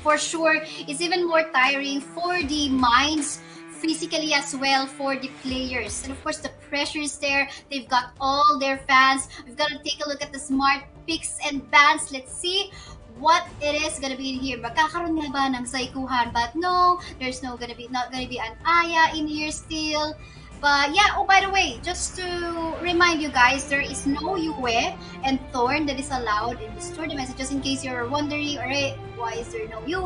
for sure, it's even more tiring for the minds physically as well for the players. And of course, the pressure is there. They've got all their fans. We've got to take a look at the smart picks and bans. Let's see what it is gonna be in here. Magkakaroon nga ba ng saikuhan? But no, there's not gonna be an Aya in here still. But yeah, oh by the way, just to remind you guys, there is no Yue and Thorn that is allowed in this tournament. So just in case you're wondering, alright, why is there no Yue?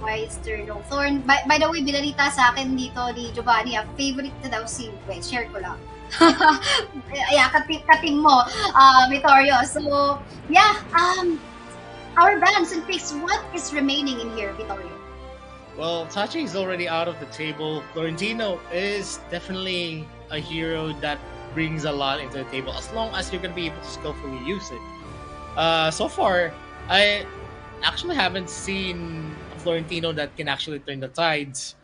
Why is there no Thorn? By the way, binalita sa akin dito ni Giovanni, favorite na daw si Yue. Share ko lang. Yeah, katim mo, Vittorio. So yeah, our bans and picks, what is remaining in here, Vittorio? Well, Tachi is already out of the table. Florentino is definitely a hero that brings a lot into the table as long as you're going to be able to skillfully use it. So far, I actually haven't seen a Florentino that can actually turn the tides.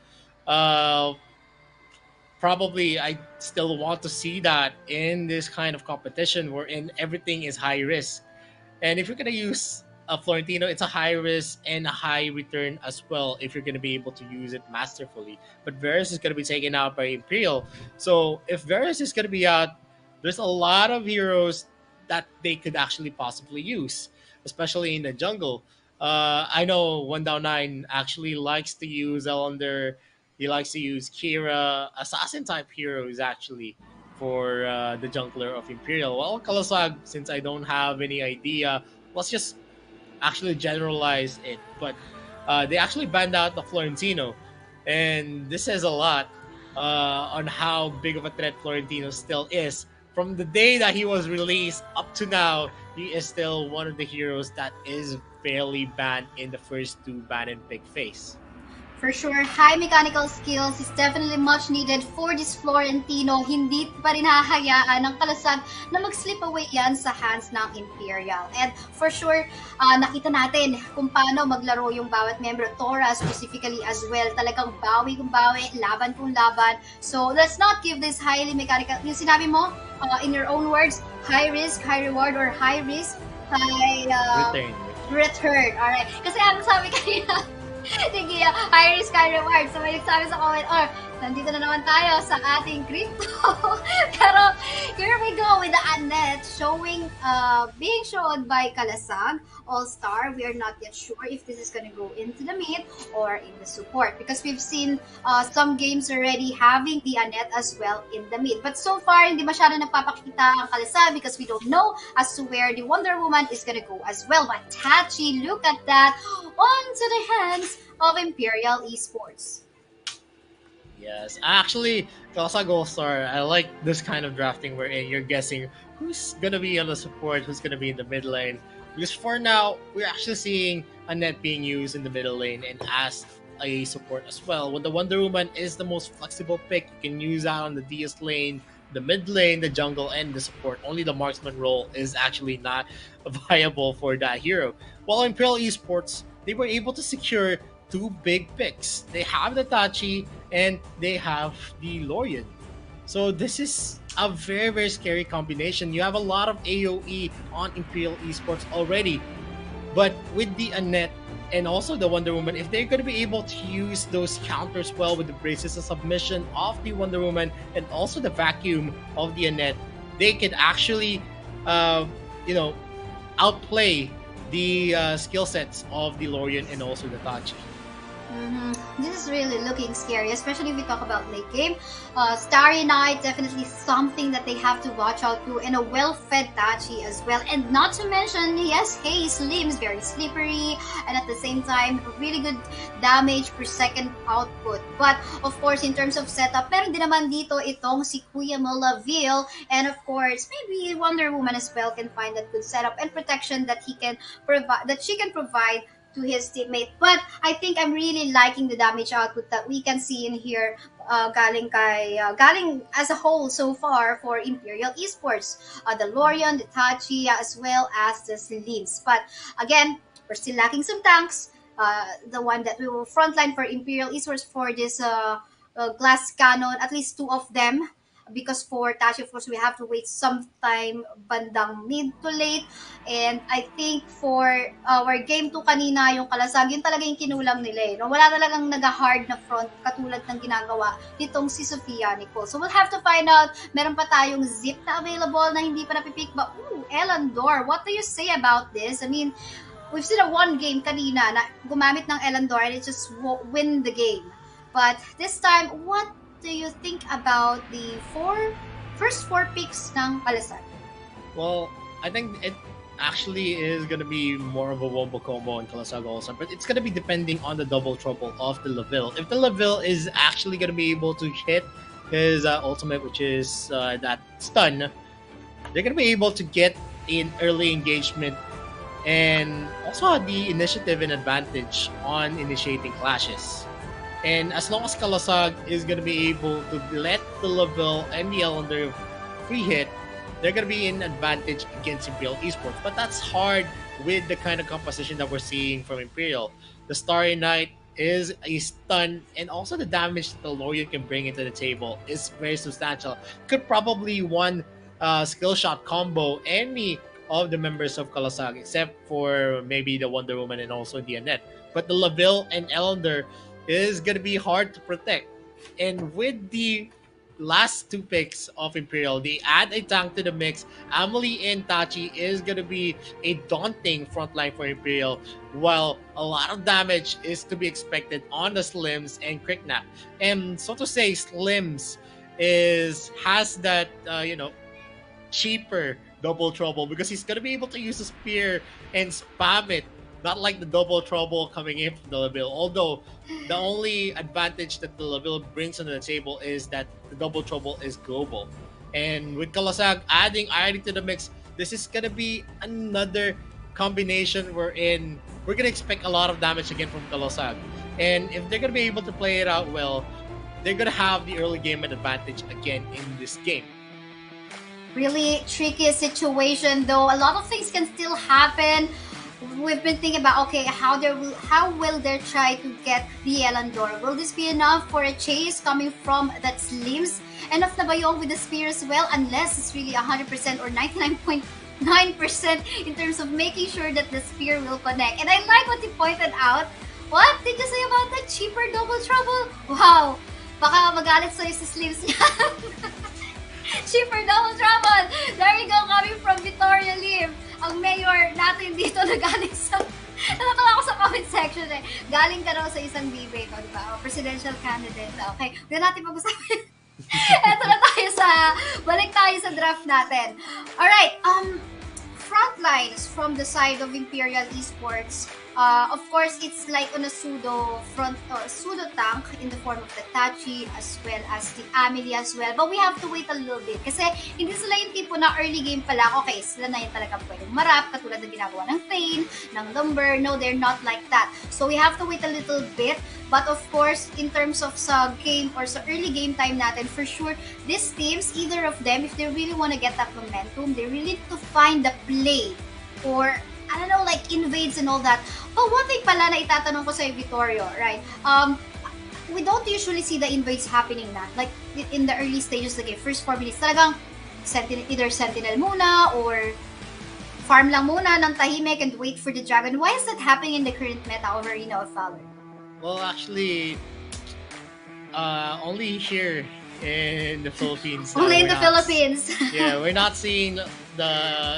Probably I still want to see that in this kind of competition wherein everything is high risk. And if you're going to use a Florentino, it's a high risk and a high return as well if you're going to be able to use it masterfully. But Varus is going to be taken out by Imperial. So if Varus is going to be out, there's a lot of heroes that they could actually possibly use, especially in the jungle. I know 1 Down 9 actually likes to use Elander. He likes to use Kira, assassin type heroes actually for the jungler of Imperial. Well, Kalasag, since I don't have any idea, let's just actually generalize it. But they actually banned out the Florentino, and this says a lot on how big of a threat Florentino still is. From the day that he was released up to now, he is still one of the heroes that is fairly banned in the first 2 ban and pick phase. For sure, high mechanical skills is definitely much needed for this Florentino. Hindi pa rin hahayaan ng Kalasag na mag-slip away yan sa hands ng Imperial. And for sure, nakita natin kung paano maglaro yung bawat member. Tora specifically as well. Talagang bawi kung bawi, laban kung laban. So let's not give this highly mechanical. Yung sinabi mo, in your own words, high risk, high reward, or high risk, high return. Alright. Kasi ang sabi kanina, sige, high risk, high reward. So may nagsabi sa comment, nandito na naman tayo sa ating crypto. Pero here we go with the Annette showing, being shown by Kalasag, Allstar. We are not yet sure if this is going to go into the mid or in the support because we've seen some games already having the Annette as well in the mid. But so far, hindi masyado nagpapakita ang Kalasag because we don't know as to where the Wonder Woman is going to go as well. But Tachi, look at that, onto the hands of Imperial Esports. Yes, actually, Kalasag All-Star, I like this kind of drafting wherein you're guessing who's going to be on the support, who's going to be in the mid lane. Because for now, we're actually seeing Annette being used in the middle lane and as a support as well. When the Wonder Woman is the most flexible pick, you can use that on the DS lane, the mid lane, the jungle, and the support. Only the marksman role is actually not viable for that hero. While Imperial Esports, they were able to secure 2 big picks. They have the Tachi and they have the Lorian. So this is a very, very scary combination. You have a lot of AoE on Imperial Esports already. But with the Annette and also the Wonder Woman, if they're going to be able to use those counters well with the braces of submission of the Wonder Woman and also the vacuum of the Annette, they could actually, outplay the skill sets of the Lorian and also the Tachi. This is really looking scary, especially if we talk about late game. Starry Night, definitely something that they have to watch out to, and a well-fed Tachi as well. And not to mention, yes, Haze limbs, very slippery, and at the same time, really good damage per second output. But, of course, in terms of setup, meron din naman dito itong si Kuya Malaville, and of course, maybe Wonder Woman as well can find that good setup and protection that he can provide, that she can provide to his teammate. But I think I'm really liking the damage output that we can see in here, galing as a whole so far for Imperial Esports. The Lorian, the Tachi, as well as the Slims. But again, we're still lacking some tanks. The one that we will frontline for Imperial Esports for this glass cannon, at least 2 of them. because for Tashi, of course, we have to wait sometime bandang mid to late. And I think for our game 2 kanina, yung Kalasag, yun talaga yung kinulang nila eh. No? Wala talagang naga-hard na front katulad ng ginagawa nitong si Sofia Nicole. So we'll have to find out. Meron pa tayong zip na available na hindi pa napipick ba? Ooh, Elandor, what do you say about this? I mean, we've seen a one game kanina na gumamit ng Elandor and it just win the game. But this time, what do you think about the first four picks ng Kalasag? Well, I think it actually is going to be more of a wombo combo in Kalasag also, but it's going to be depending on the double trouble of the Laville. If the Laville is actually going to be able to hit his ultimate, which is that stun, they're going to be able to get an early engagement and also have the initiative and advantage on initiating clashes. And as long as Kalasag is going to be able to let the Laville and the Ellender free hit, they're going to be in advantage against Imperial Esports. But that's hard with the kind of composition that we're seeing from Imperial. The Starry Knight is a stun, and also the damage that the Lorian can bring into the table is very substantial. Could probably one skill shot combo any of the members of Kalasag, except for maybe the Wonder Woman and also the Annette. But the Laville and Ellender is going to be hard to protect. And with the last two picks of Imperial, they add a tank to the mix. Amelie and Tachi is going to be a daunting frontline for Imperial, while a lot of damage is to be expected on the Slims and Cricknap. And so to say, Slims has that cheaper double trouble because he's gonna be able to use a spear and spam it, not like the double trouble coming in from the Laville. Although the only advantage that the Laville brings onto the table is that the double trouble is global. And with Kalasag adding Irie to the mix, this is gonna be another combination wherein we're gonna expect a lot of damage again from Kalasag. And if they're gonna be able to play it out well, they're gonna have the early game advantage again in this game. Really tricky situation though. A lot of things can still happen. We've been thinking about okay, how will they try to get the Elandor? Will this be enough for a chase coming from that Slims? Enough na ba yung with the spear as well? Unless it's really 100% or 99.9% in terms of making sure that the spear will connect. And I like what you pointed out. What did you say about that cheaper double trouble? Wow! Baka magalit sa'yo si Slims cheaper double trouble! There you go, coming from Victoria Lim. Ang mayor natin dito na galing sa... Natatawa ako sa comment section eh. Galing ka raw sa isang debate, o diba? O, presidential candidate. Okay, hindi natin pag-usapan. Eto na tayo balik tayo sa draft natin. Alright, front lines from the side of Imperial Esports. Of course, it's like on a pseudo tank in the form of the Tachi as well as the Amelie as well. But we have to wait a little bit kasi hindi sila yung tipo na early game pa lang, okay, sila na yung talagang pwedeng marap katulad ng ginagawa ng Thane, ng Lumber. No, they're not like that. So we have to wait a little bit. But of course, in terms of sa game or sa early game time natin, for sure, these teams, either of them, if they really want to get that momentum, they really need to find the play or I don't know, like invades and all that. But one thing pala na itatanong ko sa Vittorio, right? We don't usually see the invades happening na. Like in the early stages of the game, first 4 minutes, talagang either Sentinel muna or farm lang muna ng tahimik and wait for the dragon. Why is that happening in the current meta of ArenaofValor? Well, actually, only here in the Philippines. Only in the Philippines. Yeah, we're not seeing the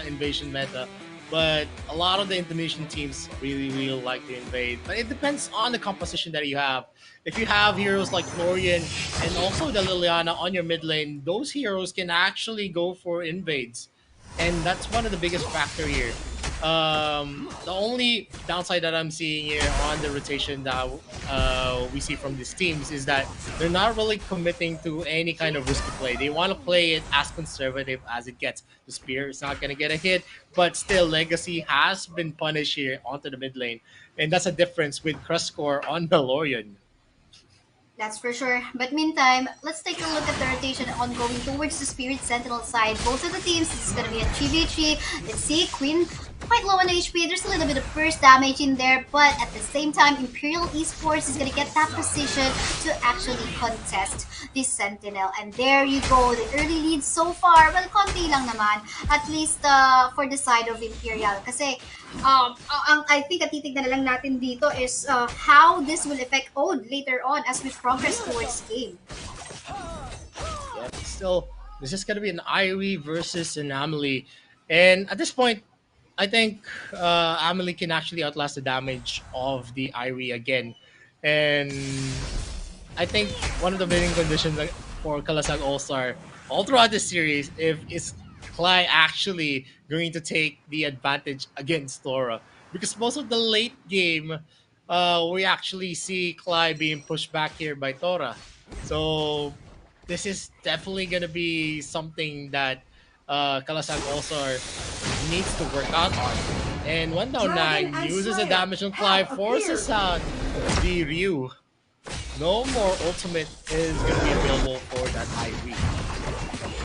invasion meta. But a lot of the Indonesian teams really like to invade. But it depends on the composition that you have. If you have heroes like Florian and also the Liliana on your mid lane, those heroes can actually go for invades. And that's one of the biggest factor here. The only downside that I'm seeing here on the rotation that we see from these teams is that they're not really committing to any kind of risky play. They want to play it as conservative as it gets. The spear is not going to get a hit, but still Legacy has been punished here onto the mid lane. And that's a difference with Crush Score on the Lorian. That's for sure. But meantime, let's take a look at the rotation ongoing towards the Spirit Sentinel side. Both of the teams, this is going to be a 3v3. Let's see, Queen quite low on HP. There's a little bit of burst damage in there, but at the same time, Imperial Esports is going to get that position to actually contest this Sentinel. And there you go, the early lead so far. Well, konti lang naman, at least for the side of Imperial. Kasi I think titignan na lang natin dito is how this will affect Ode later on as we progress towards game. Yep. Still, this is gonna be an Irie versus an Amelie, and at this point, I think Amelie can actually outlast the damage of the Irie again, and I think one of the winning conditions for Kalasag All-Star all throughout this series if is Cly actually going to take the advantage against Tora. Because most of the late game, we actually see Cly being pushed back here by Tora. So this is definitely going to be something that Kalasag All-Star needs to work out on. And 1 down 9 uses a damage on Cly, forces out the Ryu. No more ultimate is going to be available for that IV.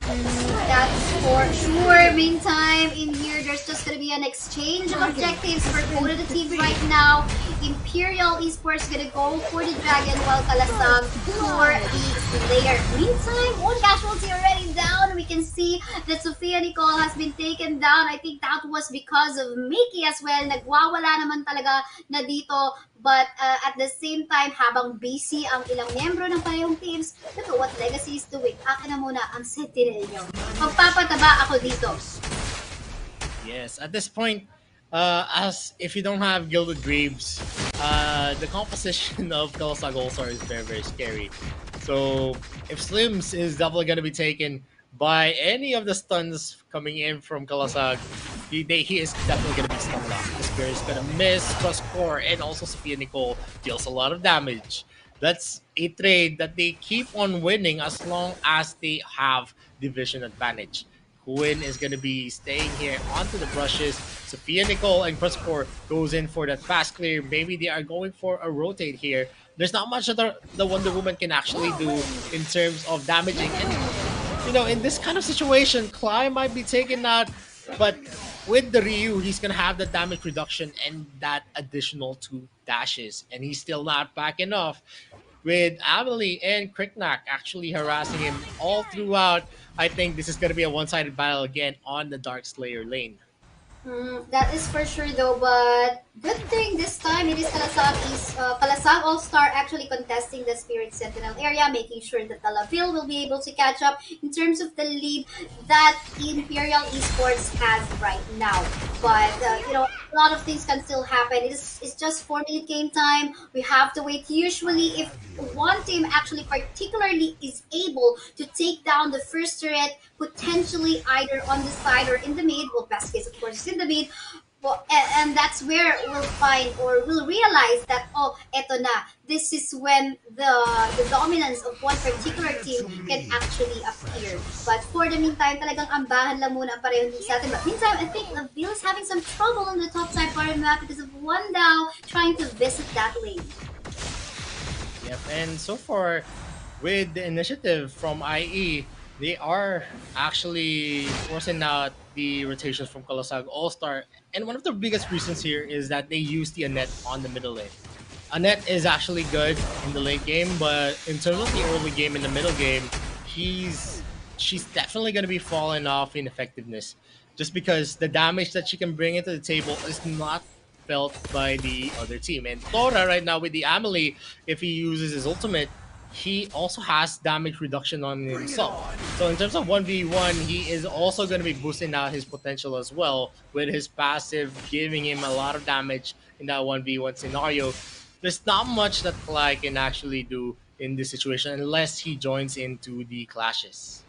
That's for sure. Meantime, in here, there's just going to be an exchange of objectives for both of the teams right now. Imperial Esports going to go for the Dragon while Kalasag for the Slayer. Meantime, one casualty already down. We can see that Sofia Nicole has been taken down. I think that was because of Mickey as well. Nagwawala naman talaga na dito. But at the same time, habang busy ang ilang miyembro ng parehong teams, look at what Legacy is doing. Akin na muna ang Sentinel nyo. Magpapataba ako dito. Yes, at this point, as if you don't have Gilded Graves, the composition of Kalasag All-Star is very, very scary. So if Slims is definitely going to be taken by any of the stuns coming in from Kalasag, he is definitely going to be stun locked. The Spear is going to miss, plus core, and also Sophia Nicole deals a lot of damage. That's a trade that they keep on winning as long as they have division advantage. Quinn is going to be staying here onto the brushes. Sophia Nicole and Presscore goes in for that fast clear. Maybe they are going for a rotate here. There's not much that the Wonder Woman can actually do in terms of damaging. And, you know, in this kind of situation, Cly might be taken out, but with the Ryu, he's going to have the damage reduction and that additional 2 dashes. And he's still not back enough. With Amelie and Cricknack actually harassing him all throughout, I think this is going to be a one-sided battle again on the Dark Slayer lane. That is for sure though, but good thing this time it is Kalasag All-Star actually contesting the Spirit Sentinel area, making sure that the Laville will be able to catch up in terms of the lead that Imperial Esports has right now. But, you know, a lot of things can still happen. It's just 4-minute game time. We have to wait. Usually, if one team actually particularly is able to take down the first turret, potentially either on the side or in the mid, well, best case, of course, is in the mid. Well, and that's where we'll find or we'll realize that, oh, eto na. This is when the dominance of one particular team can actually appear. But for the meantime, talagang ambahan lang muna ang parehong teams natin. But meantime, I think Laville is having some trouble on the top side part of the map because of one down trying to visit that lane. Yep, and so far, with the initiative from IE, they are actually forcing out the rotations from Kalasag All-Star. And one of the biggest reasons here is that they use the Annette on the middle lane. Annette is actually good in the late game, but in terms of the early game and the middle game, she's definitely going to be falling off in effectiveness. Just because the damage that she can bring into the table is not felt by the other team. And Tora right now with the Amelie, if he uses his ultimate, he also has damage reduction on himself. So in terms of 1v1, he is also going to be boosting out his potential as well, with his passive giving him a lot of damage in that 1v1 scenario. There's not much that Cly can actually do in this situation unless he joins into the clashes.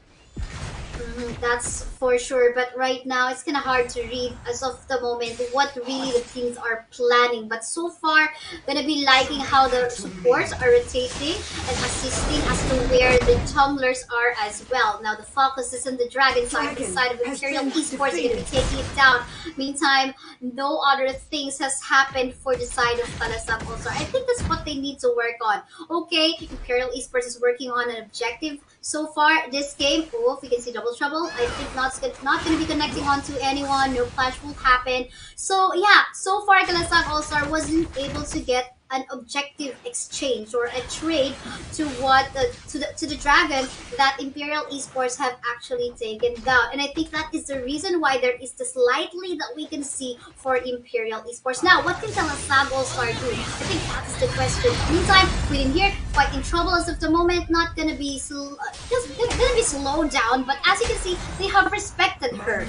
That's for sure. But right now, it's kind of hard to read as of the moment what really the teams are planning. But so far, gonna be liking how the supports are rotating and assisting as to where the tumblers are as well. Now the focus is on the Dragon side. The side of Imperial Esports gonna be taking it down. Meantime, no other things has happened for the side of Kalasag also. I think that's what they need to work on. Okay, Imperial Esports is working on an objective so far this game. Oh, if we can see double trouble, I think not going to be connecting onto anyone. No clash will happen. So yeah, so far Kalasag All-Star wasn't able to get an objective exchange or a trade to what to the dragon that Imperial Esports have actually taken down. And I think that is the reason why there is the slight lead that we can see for Imperial Esports. Now, what can Kalasag All-Star do? I think that's the question. Meantime, within here, quite in trouble as of the moment, not gonna be just gonna be slowed down. But as you can see, they have respected her.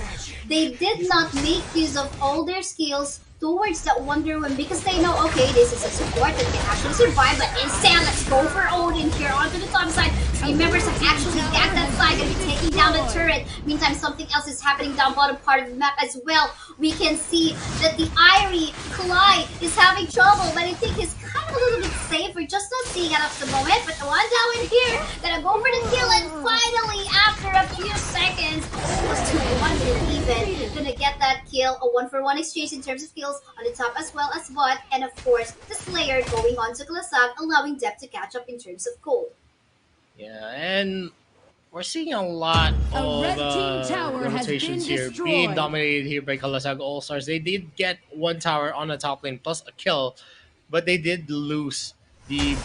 They did not make use of all their skills towards that Wonder Woman because they know, okay, this is a support that can actually survive, but instead, let's go for Odin here onto the top side. Three members have actually ganked that side, gonna be taking down the turret. Meantime, something else is happening down bottom part of the map as well. We can see that the Irie Clyde is having trouble, but I think he's kind of a little bit safe. We're just not seeing it at the moment, but the one down in here, gonna go for the kill, and finally, after a few seconds, almost to 1 minute even, gonna get that kill, a 1-for-1 exchange in terms of kills on the top as well as bot, and of course, the Slayer going on to Kalasag, allowing Dep to catch up in terms of gold. Yeah, and we're seeing a lot A of red team tower has been rotations here being destroyed. dominated here by Kalasag All Stars. They did get one tower on the top lane plus a kill, but they did lose the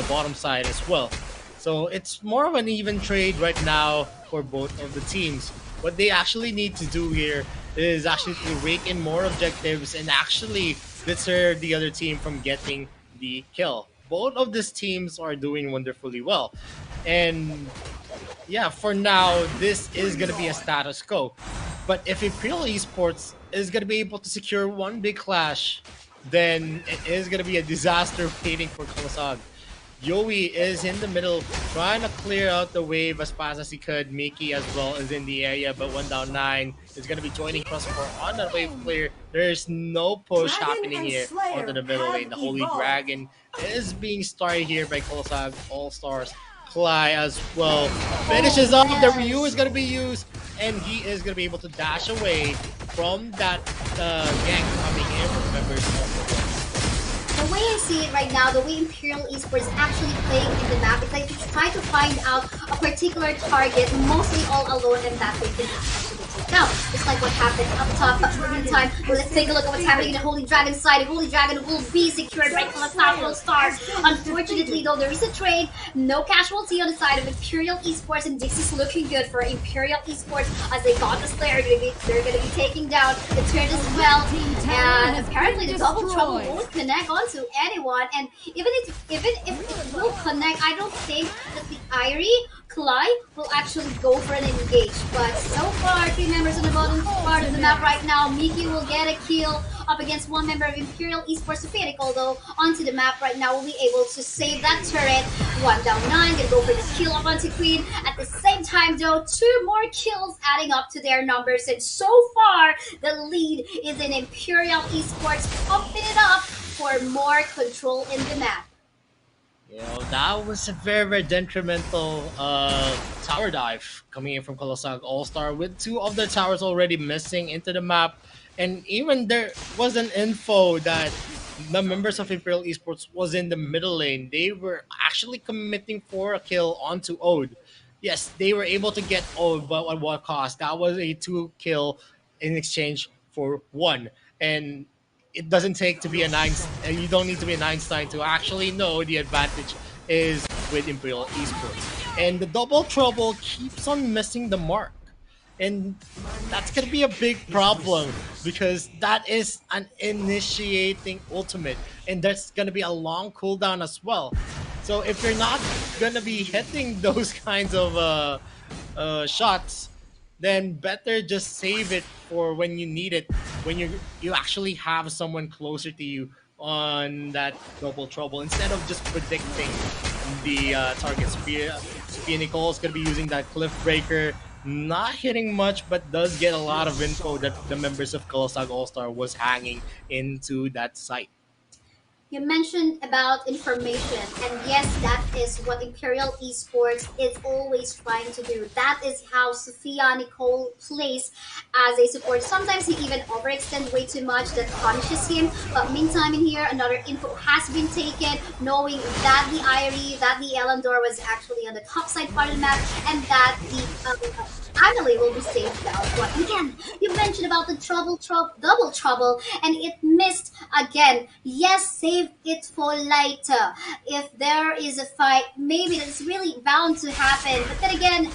bottom side as well. So it's more of an even trade right now for both of the teams. What they actually need to do here is actually to rake in more objectives and actually deter the other team from getting the kill. Both of these teams are doing wonderfully well. And yeah, for now, this is going to be a status quo. But if Imperial Esports is going to be able to secure one big clash, then it is going to be a disaster waiting for Kalasag. Yowie is in the middle, trying to clear out the wave as fast as he could. Mickey as well is in the area, but 1 down 9 is going to be joining Crossbar on the wave clear. There's no push Dragon happening and here Slayer onto the middle lane. have The Holy evolved. Dragon is being started here by Kalasag All Stars. Cly as well finishes up. The Ryu is going to be used, and he is going to be able to dash away from that gang coming in from members of the The way I see it right now, the way Imperial Esports is actually playing in the map is like to try to find out a particular target, mostly all alone, and that they can actually take down. Just like what happened up top. But in the meantime, let's take a look at what's happening in the Holy Dragon side. The Holy Dragon will be secured by Kalasag All-Star. Unfortunately, though, there is a trade. No casualty on the side of Imperial Esports, and this is looking good for Imperial Esports as they got the Slayer. They're going to be taking down the turret as well. And apparently, the double trouble won't connect onto anyone. And even if it will connect, I don't think that the Irie Clyde will actually go for an engage. But so far, 3 members on the bottom part of the map right now. Miki will get a kill up against 1 member of Imperial Esports. Ferical, though, onto the map right now will be able to save that turret. 1 down 9, gonna go for the kill up onto Queen. At the same time, though, 2 more kills adding up to their numbers. And so far, the lead is in Imperial Esports, pumping it up for more control in the map. You know, that was a very, very detrimental tower dive coming in from Kalasag All-Star with 2 of the towers already missing into the map. And even there was an info that the members of Imperial Esports was in the middle lane. They were actually committing for a kill onto Ode. Yes, they were able to get Ode, but at what cost? That was a 2 kill in exchange for 1. And it doesn't take to be a nine. You don't need to be a Einstein to actually know the advantage is with Imperial Esports, and the double trouble keeps on missing the mark, and that's gonna be a big problem because that is an initiating ultimate, and that's gonna be a long cooldown as well. So if you're not gonna be hitting those kinds of shots, then better just save it for when you need it, when you actually have someone closer to you on that double trouble instead of just predicting the target. Sophia Nicole is going to be using that cliff breaker, not hitting much, but does get a lot of info that the members of Kalasag All Star was hanging into that site. You mentioned about information, and yes, that is what Imperial Esports is always trying to do. That is how Sophia Nicole plays as a support. Sometimes he even overextends way too much that punishes him. But meantime, in here, another info has been taken, knowing that the Irie, that the Elandor was actually on the top side part of the map, and that the Adelaide will be saved down. But again, you mentioned about the double trouble, and it missed again. Yes, save it for later. If there is a fight, maybe it's really bound to happen. But then again,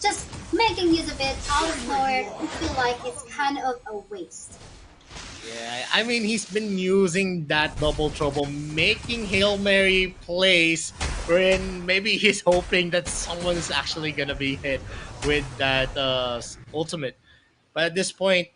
just making use of it out of nowhere, I feel like it's kind of a waste. Yeah, I mean, he's been using that double trouble, making Hail Mary plays wherein maybe he's hoping that someone's actually gonna be hit with that ultimate. But at this point,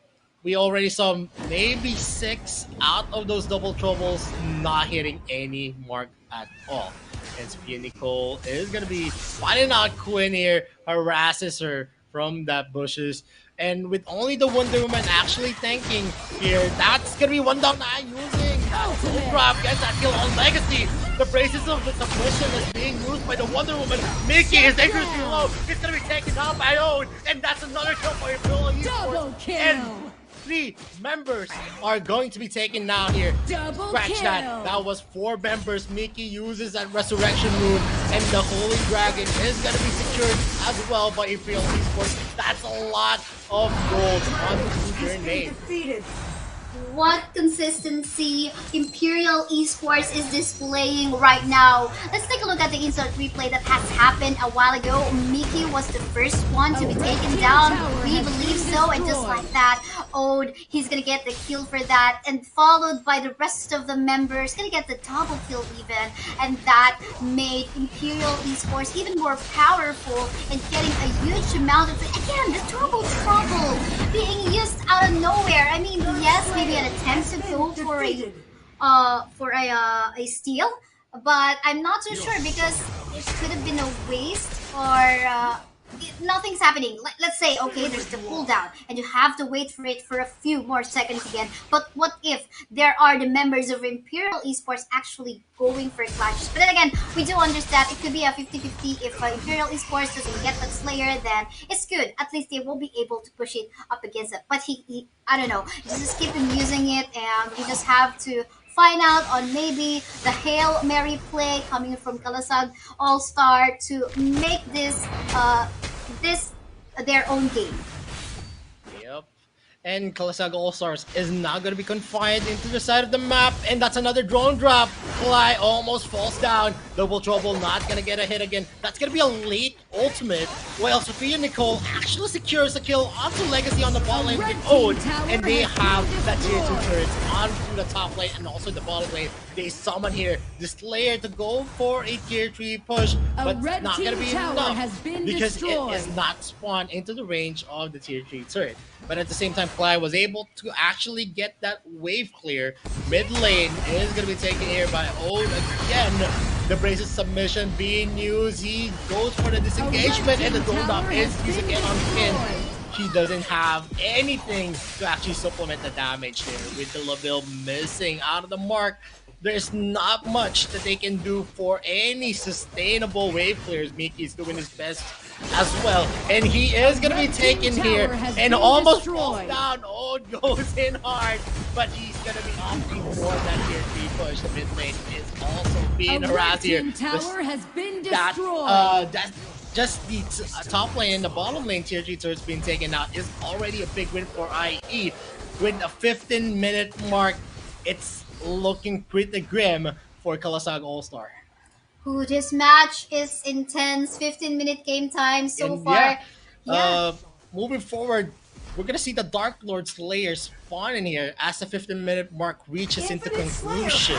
we already saw maybe 6 out of those double troubles not hitting any mark at all. And Sophia Nicole is gonna be spotting out Quinn here, harasses her from that bushes. And with only the Wonder Woman actually tanking here, that's gonna be one down nine using that soul drop, gets that kill on Legacy. The braces of the submission is being used by the Wonder Woman. Mickey is dangerously low. It's gonna be taken down by Owen, and that's another kill for Imperial Esports. And 3 members are going to be taken down here. Scratch that. That was 4 members. Mickey uses that resurrection rune, and the Holy Dragon is gonna be secured as well by Imperial Esports. That's a lot of gold on your name. What consistency Imperial Esports is displaying right now. Let's take a look at the insert replay that has happened a while ago. Mickey was the first one to be taken down. We believe so, and just like that, Ode, he's gonna get the kill for that, and followed by the rest of the members, gonna get the double kill even, and that made Imperial Esports even more powerful and getting a huge amount of, again, the double trouble being used out of nowhere. I mean, yes, maybe an attempt to go for a steal, but I'm not too sure because it could have been a waste or nothing's happening. Let's say, okay, there's the cooldown and you have to wait for it for a few more seconds again. But what if there are the members of Imperial Esports actually going for clashes? But then again, we do understand it could be a 50-50. If Imperial Esports doesn't get that Slayer, then it's good. At least they will be able to push it up against it. But he I don't know, just keep him using it, and we just have to find out on maybe the Hail Mary play coming from Kalasag Allstar to make this their own game. Yep. And Kalasag All-Stars is not going to be confined into the side of the map. And that's another drone drop. Fly almost falls down. Double trouble, not going to get a hit again. That's going to be a late ultimate. While Sophia Nicole actually secures a kill onto Legacy on the bot lane with Ode. And they have that tier 2 turrets onto the top lane and also the bottom lane. They summon here the Slayer to go for a tier 3 push. But it's not going to be enough because it is not spawned into the range of the tier 3 turret. But at the same time, Fly was able to actually get that wave clear. Mid lane is going to be taken here by Ode again. The braces submission being used. He goes for the disengagement, and the drone up is used again on Kin. He doesn't have anything to actually supplement the damage there. With the Laville missing out of the mark, there's not much that they can do for any sustainable wave clears. Mickey's doing his best as well, and he is going to be taken here and almost falls down. Oh, goes in hard, but he's going to be opting for that tier 3 push. The mid lane is also being harassed here. Just the top lane, the bottom lane tier 3 turrets being taken out is already a big win for IE. With a 15-minute mark, it's looking pretty grim for Kalasag All-Star. Ooh, this match is intense. 15-minute game time so And far. moving forward, we're gonna see the Dark Lord Slayer spawn in here as the 15-minute mark reaches into conclusion.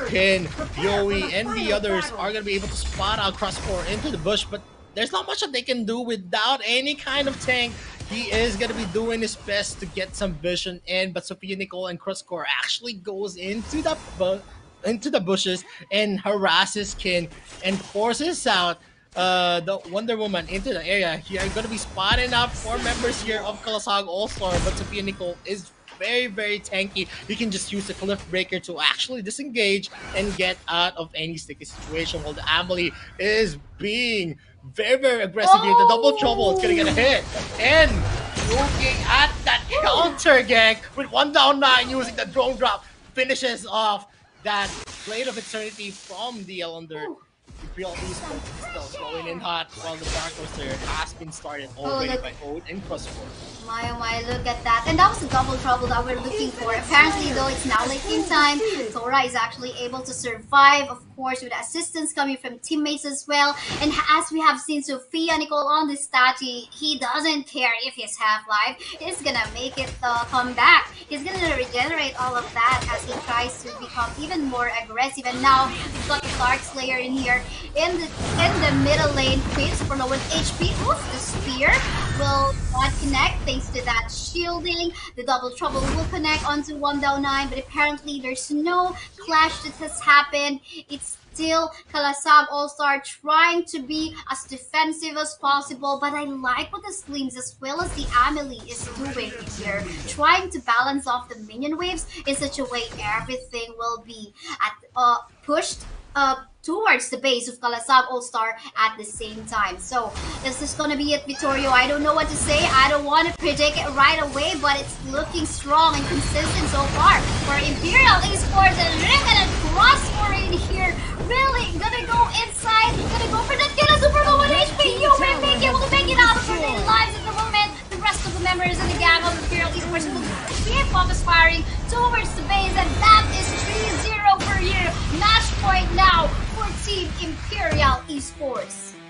Ken, Yowie, and the others are gonna be able to spot out Crosscore into the bush, but there's not much that they can do without any kind of tank. He is gonna be doing his best to get some vision in, but Sophia Nicole and Crosscore actually goes into the bushes and harasses Kin and forces out the Wonder Woman into the area. Here are going to be spotting out 4 members here of Kalasag All-Star, but Sophia Nicole is very, very tanky. You can just use the Cliff Breaker to actually disengage and get out of any sticky situation, while the Amelie is being very, very aggressive here. The double trouble is gonna get a hit. And looking at that counter gank with 1 down 9 using the drone drop finishes off that Blade of Eternity from the Ellender. Imperial Esports is still going in hot while the Dark Roster has been started already by Ode and Crossford. My oh my, look at that. And that was the double trouble that we're looking for. Apparently, though, it's now late in time. Tora is actually able to survive, of course, with assistance coming from teammates as well. And as we have seen Sophia Nicole on this statue, he doesn't care if he's half-life. He's gonna make it come back. He's gonna regenerate all of that as he tries to become even more aggressive. And now we've got the Dark Slayer in here in the middle lane. Queen super low with HP. Oof, the spear will not connect thanks to that shielding. The double trouble will connect onto 1 down 9, but apparently there's no clash that has happened. It's still Kalasag Allstar trying to be as defensive as possible, but I like what the Slims as well as the Amelie is doing here, trying to balance off the minion waves in such a way everything will be pushed towards the base of Kalasag All-Star at the same time. So, is this gonna be it, Vittorio? I don't know what to say. I don't want to predict it right away, but it's looking strong and consistent so far for Imperial Esports, and they're gonna cross for it here. Really gonna go inside, gonna go for that kill. Super low on HP. You may be able to make it out of their lives at the moment. The rest of the members in the gang of Imperial Esports will keep focus firing towards the base, and that is 3-0 for you. Match point now for Team Imperial Esports.